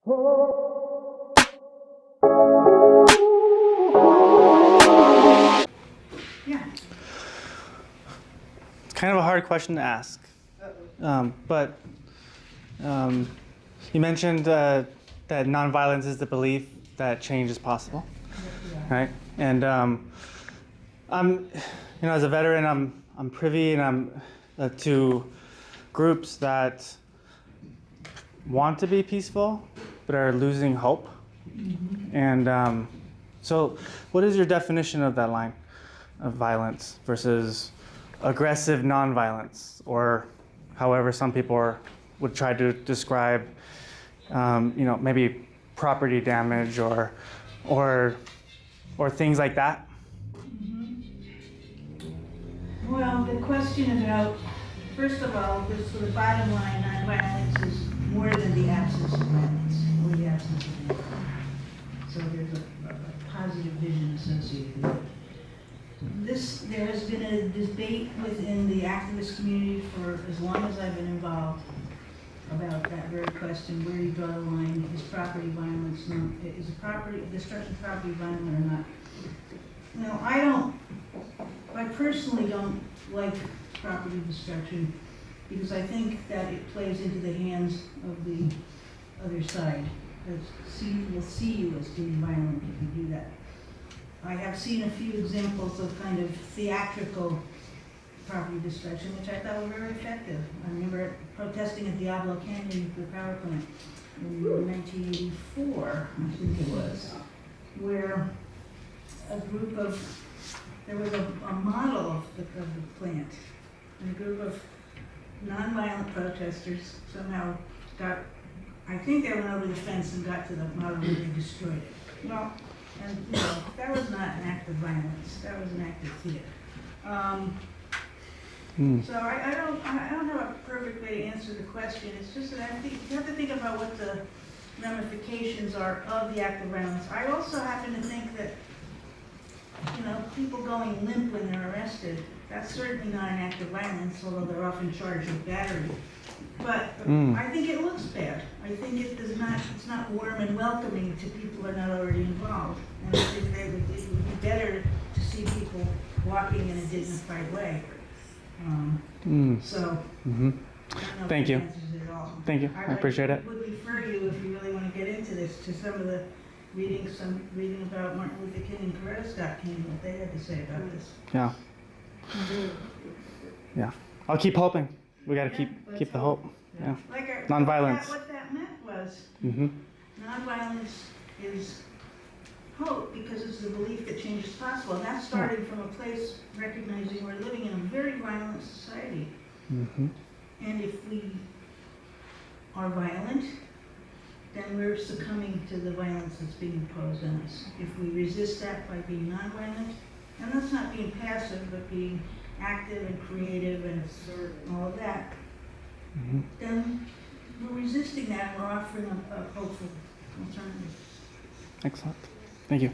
Yeah. It's kind of a hard question to ask. But you mentioned that nonviolence is the belief that change is possible, right? And I'm, as a veteran, I'm privy and I'm to groups that want to be peaceful but are losing hope. Mm-hmm. And so, what is your definition of that line of violence versus aggressive nonviolence, or however some people would try to describe, maybe property damage or things like that? Mm-hmm. Well, the question about, first of all, the bottom line, nonviolence is more than the absence of violence or the absence of any crime. So there's a positive vision associated with it. There has been a debate within the activist community for as long as I've been involved about that very question: where do you draw the line? Is property violence is destruction of property violent or not? No, I personally don't like property destruction because I think that it plays into the hands of the other side. Will see you as being violent if you do that. I have seen a few examples of kind of theatrical property destruction, which I thought were very effective. I remember protesting at Diablo Canyon nuclear power plant in 1984, I think it was, where there was a model of the plant, and a group of nonviolent protesters somehow I think they went over the fence and got to the model and they destroyed it. Well, and that was not an act of violence. That was an act of theater. So I don't have a perfect way to answer the question. It's just that I think you have to think about what the ramifications are of the act of violence. I also happen to think that people going limp when they're arrested, that's certainly not an act of violence, although they're often charged with battery. But I think it looks bad. I think it's not warm and welcoming to people who are not already involved. And I think it would be better to see people walking in a dignified way. So, Thank you. Thank you. I appreciate it. I would refer you, if you really want to get into this, to some of the reading about Martin Luther King and Coretta Scott King, what they had to say about this. Yeah. Yeah. I'll keep hoping. We got to keep the hope. Yeah. Nonviolence. What that meant was, nonviolence is hope because it's the belief that change is possible. And that's starting from a place recognizing we're living in a very violent society. And if we are violent, then we're succumbing to the violence that's being imposed on us. If we resist that by being nonviolent, and that's not being passive, but being active and creative and all of that, then we're resisting that and we're offering a hopeful alternative. Excellent. Thank you.